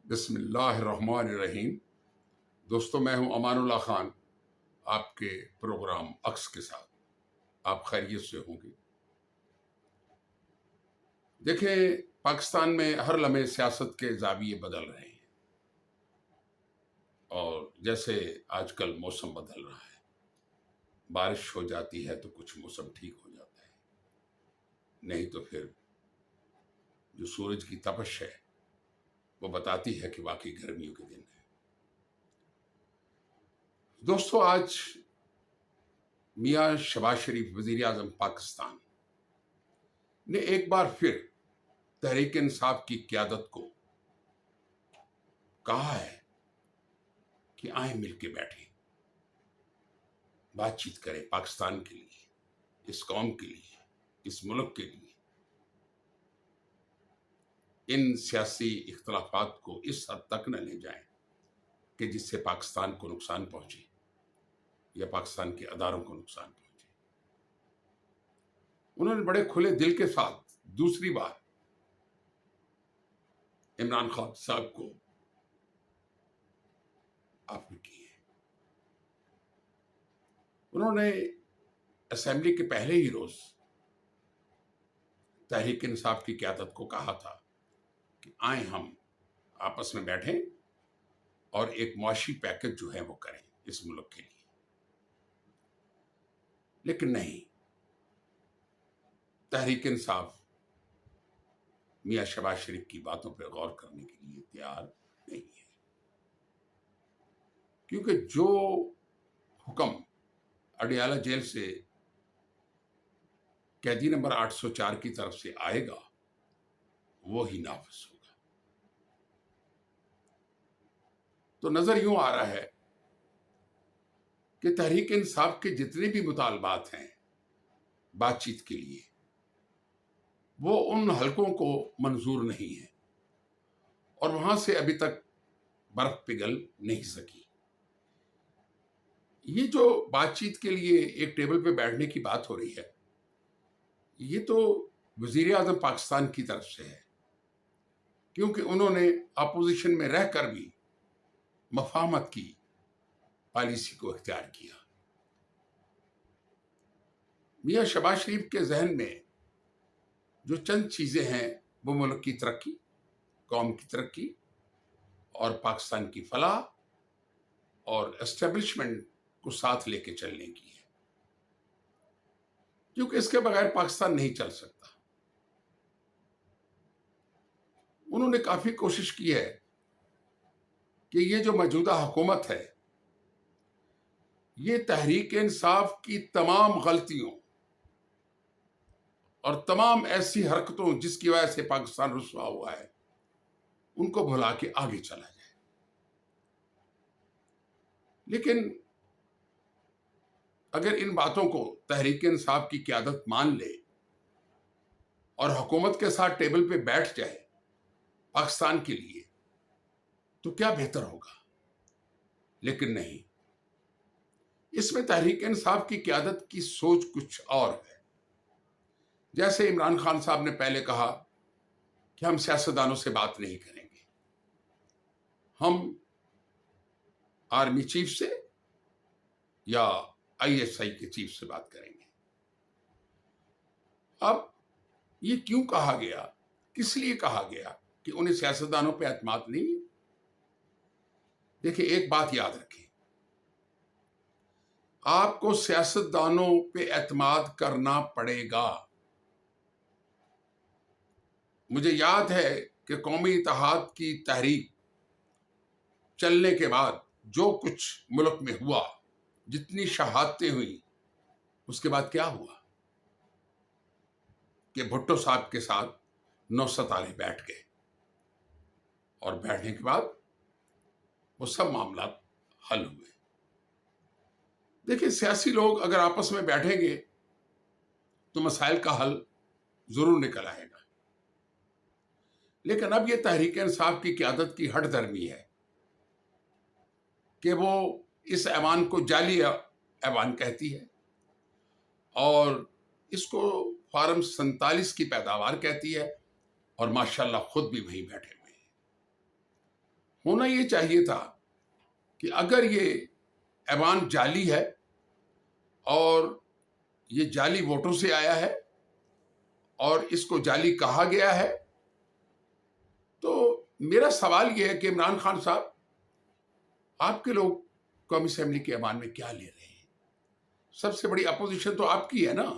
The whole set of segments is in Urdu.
بسم اللہ الرحمن الرحیم۔ دوستو، میں ہوں امان اللہ خان، آپ کے پروگرام عکس کے ساتھ۔ آپ خیریت سے ہوں گے؟ دیکھیں، پاکستان میں ہر لمحے سیاست کے زاویے بدل رہے ہیں، اور جیسے آج کل موسم بدل رہا ہے، بارش ہو جاتی ہے تو کچھ موسم ٹھیک ہو جاتا ہے، نہیں تو پھر جو سورج کی تپش ہے وہ بتاتی ہے کہ واقعی گرمیوں کے دن ہے۔ دوستو، آج میاں شہباز شریف وزیر اعظم پاکستان نے ایک بار پھر تحریک انصاف کی قیادت کو کہا ہے کہ آئیں مل کے بیٹھیں، بات چیت کریں پاکستان کے لیے، اس قوم کے لیے، اس ملک کے لیے۔ ان سیاسی اختلافات کو اس حد تک نہ لے جائیں کہ جس سے پاکستان کو نقصان پہنچے یا پاکستان کے اداروں کو نقصان پہنچے۔ انہوں نے بڑے کھلے دل کے ساتھ دوسری بار عمران خان صاحب کو آفر کی ہے۔ انہوں نے اسمبلی کے پہلے ہی روز تحریک انصاف کی قیادت کو کہا تھا کہ آئیں ہم آپس میں بیٹھیں اور ایک معاشی پیکج جو ہے وہ کریں اس ملک کے لیے، لیکن نہیں، تحریک انصاف میاں شہباز شریف کی باتوں پہ غور کرنے کے لیے تیار نہیں ہے، کیونکہ جو حکم اڈیالہ جیل سے قیدی نمبر 804 کی طرف سے آئے گا وہی نافذ ہوگا۔ تو نظر یوں آ رہا ہے کہ تحریک انصاف کے جتنے بھی مطالبات ہیں بات چیت کے لیے، وہ ان حلقوں کو منظور نہیں ہے، اور وہاں سے ابھی تک برف پگھل نہیں سکی۔ یہ جو بات چیت کے لیے ایک ٹیبل پہ بیٹھنے کی بات ہو رہی ہے، یہ تو وزیر اعظم پاکستان کی طرف سے ہے، کیونکہ انہوں نے اپوزیشن میں رہ کر بھی مفاہمت کی پالیسی کو اختیار کیا۔ میاں شہباز شریف کے ذہن میں جو چند چیزیں ہیں وہ ملک کی ترقی، قوم کی ترقی اور پاکستان کی فلاح اور اسٹیبلشمنٹ کو ساتھ لے کے چلنے کی ہے، کیونکہ اس کے بغیر پاکستان نہیں چل سکتا۔ انہوں نے کافی کوشش کی ہے کہ یہ جو موجودہ حکومت ہے یہ تحریک انصاف کی تمام غلطیوں اور تمام ایسی حرکتوں جس کی وجہ سے پاکستان رسوا ہوا ہے ان کو بھلا کے آگے چلا جائے۔ لیکن اگر ان باتوں کو تحریک انصاف کی قیادت مان لے اور حکومت کے ساتھ ٹیبل پہ بیٹھ جائے پاکستان کے لیے تو کیا بہتر ہوگا، لیکن نہیں، اس میں تحریک انصاف کی قیادت کی سوچ کچھ اور ہے۔ جیسے عمران خان صاحب نے پہلے کہا کہ ہم سیاستدانوں سے بات نہیں کریں گے، ہم آرمی چیف سے یا ISI کے چیف سے بات کریں گے۔ اب یہ کیوں کہا گیا، کس لیے کہا گیا کہ انہیں سیاستدانوں پہ اعتماد نہیں ہے؟ دیکھیں، ایک بات یاد رکھیں، آپ کو سیاستدانوں پہ اعتماد کرنا پڑے گا۔ مجھے یاد ہے کہ قومی اتحاد کی تحریک چلنے کے بعد جو کچھ ملک میں ہوا، جتنی شہادتیں ہوئی، اس کے بعد کیا ہوا کہ بھٹو صاحب کے ساتھ نوسط علی بیٹھ گئے، اور بیٹھنے کے بعد وہ سب معاملات حل ہوئے۔ دیکھیں، سیاسی لوگ اگر آپس میں بیٹھیں گے تو مسائل کا حل ضرور نکل آئے گا، لیکن اب یہ تحریک انصاف کی قیادت کی ہٹ دھرمی ہے کہ وہ اس ایوان کو جعلی ایوان کہتی ہے اور اس کو فارم 47 کی پیداوار کہتی ہے، اور ماشاءاللہ خود بھی وہیں بیٹھے ہوئے ہیں۔ ہونا یہ چاہیے تھا کہ اگر یہ ایوان جعلی ہے اور یہ جعلی ووٹوں سے آیا ہے اور اس کو جعلی کہا گیا ہے، تو میرا سوال یہ ہے کہ عمران خان صاحب، آپ کے لوگ قومی اسمبلی کے ایوان میں کیا لے رہے ہیں؟ سب سے بڑی اپوزیشن تو آپ کی ہے نا.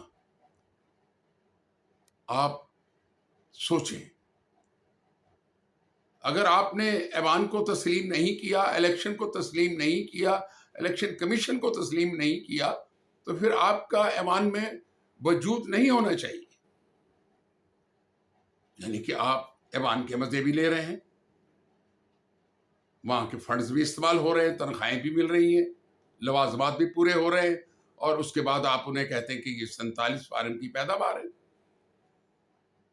آپ سوچیں، اگر آپ نے ایوان کو تسلیم نہیں کیا، الیکشن کو تسلیم نہیں کیا، الیکشن کمیشن کو تسلیم نہیں کیا، تو پھر آپ کا ایوان میں وجود نہیں ہونا چاہیے. یعنی کہ آپ ایوان کے مزے بھی لے رہے ہیں، وہاں کے فنڈز بھی استعمال ہو رہے ہیں، تنخواہیں بھی مل رہی ہیں، لوازمات بھی پورے ہو رہے ہیں، اور اس کے بعد آپ انہیں کہتے ہیں کہ یہ 47 فارم کی پیداوار ہے.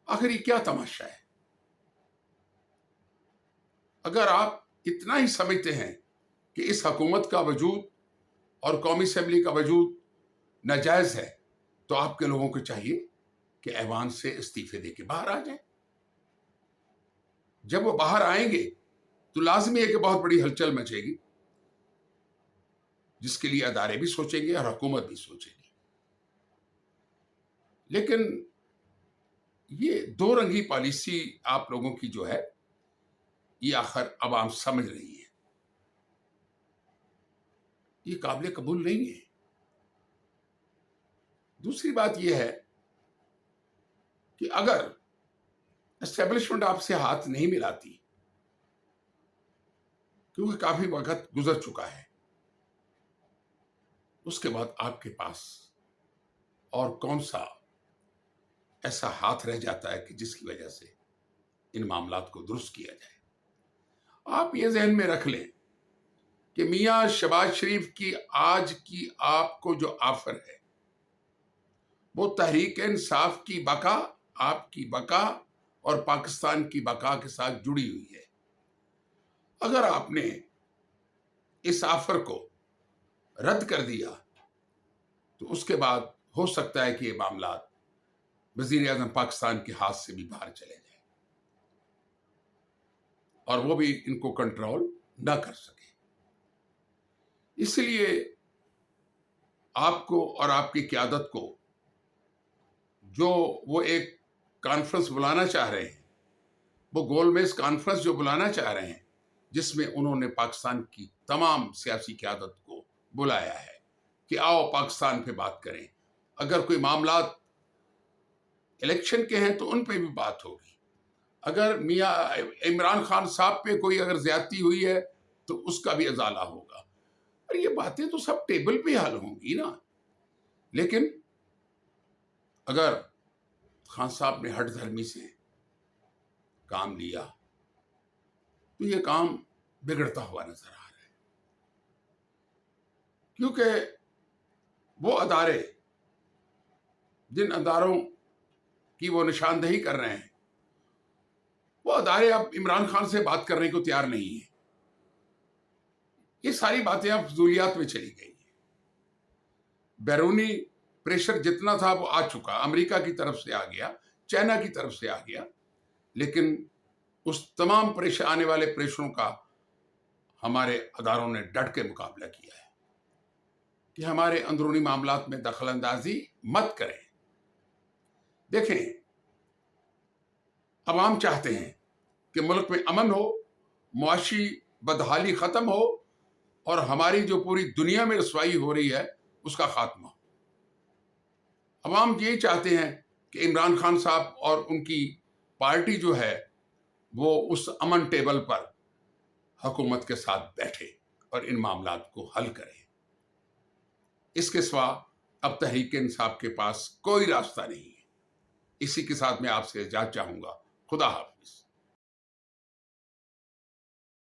آخر یہ کیا تماشا ہے؟ اگر آپ اتنا ہی سمجھتے ہیں کہ اس حکومت کا وجود اور قومی اسمبلی کا وجود ناجائز ہے، تو آپ کے لوگوں کو چاہیے کہ ایوان سے استعفے دے کے باہر آ جائیں. جب وہ باہر آئیں گے تو لازمی ہے کہ بہت بڑی ہلچل مچے گی، جس کے لیے ادارے بھی سوچیں گے اور حکومت بھی سوچے گی. لیکن یہ دو رنگی پالیسی آپ لوگوں کی جو ہے، یہ آخر عوام سمجھ رہی ہے، یہ قابل قبول نہیں ہے. دوسری بات یہ ہے کہ اگر اسٹیبلشمنٹ آپ سے ہاتھ نہیں ملاتی، کیونکہ کافی وقت گزر چکا ہے، اس کے بعد آپ کے پاس اور کون سا ایسا ہاتھ رہ جاتا ہے کہ جس کی وجہ سے ان معاملات کو درست کیا جائے. آپ یہ ذہن میں رکھ لیں کہ میاں شہباز شریف کی آج کی آپ کو جو آفر ہے، وہ تحریک انصاف کی بقا، آپ کی بقا اور پاکستان کی بقا کے ساتھ جڑی ہوئی ہے. اگر آپ نے اس آفر کو رد کر دیا تو اس کے بعد ہو سکتا ہے کہ یہ معاملات وزیر اعظم پاکستان کے ہاتھ سے بھی باہر چلے جائیں اور وہ بھی ان کو کنٹرول نہ کر سکے. اس لیے آپ کو اور آپ کی قیادت کو جو وہ ایک کانفرنس بلانا چاہ رہے ہیں، وہ گول میز کانفرنس جو بلانا چاہ رہے ہیں، جس میں انہوں نے پاکستان کی تمام سیاسی قیادت کو بلایا ہے کہ آؤ پاکستان پہ بات کریں. اگر کوئی معاملات الیکشن کے ہیں تو ان پہ بھی بات ہوگی. اگر میاں عمران خان صاحب پہ کوئی اگر زیادتی ہوئی ہے تو اس کا بھی ازالہ ہوگا. اور یہ باتیں تو سب ٹیبل پہ حل ہوں گی نا. لیکن اگر خان صاحب نے ہٹ دھرمی سے کام لیا تو یہ کام بگڑتا ہوا نظر آ رہا ہے، کیونکہ وہ ادارے جن اداروں کی وہ نشاندہی کر رہے ہیں، وہ ادارے اب عمران خان سے بات کرنے کو تیار نہیں ہیں. یہ ساری باتیں اب فضولیات میں چلی گئی ہیں. بیرونی پریشر جتنا تھا وہ آ چکا، امریکہ کی طرف سے آ گیا، چائنا کی طرف سے آ گیا، لیکن اس تمام آنے والے پریشروں کا ہمارے اداروں نے ڈٹ کے مقابلہ کیا ہے کہ ہمارے اندرونی معاملات میں دخل اندازی مت کریں. دیکھیں، عوام چاہتے ہیں کہ ملک میں امن ہو، معاشی بدحالی ختم ہو، اور ہماری جو پوری دنیا میں رسوائی ہو رہی ہے اس کا خاتمہ ہو. عوام یہی چاہتے ہیں کہ عمران خان صاحب اور ان کی پارٹی جو ہے وہ اس امن ٹیبل پر حکومت کے ساتھ بیٹھے اور ان معاملات کو حل کرے. اس کے سوا اب تحریک انصاف کے پاس کوئی راستہ نہیں ہے. اسی کے ساتھ میں آپ سے اجازت چاہوں گا. خدا حافظ.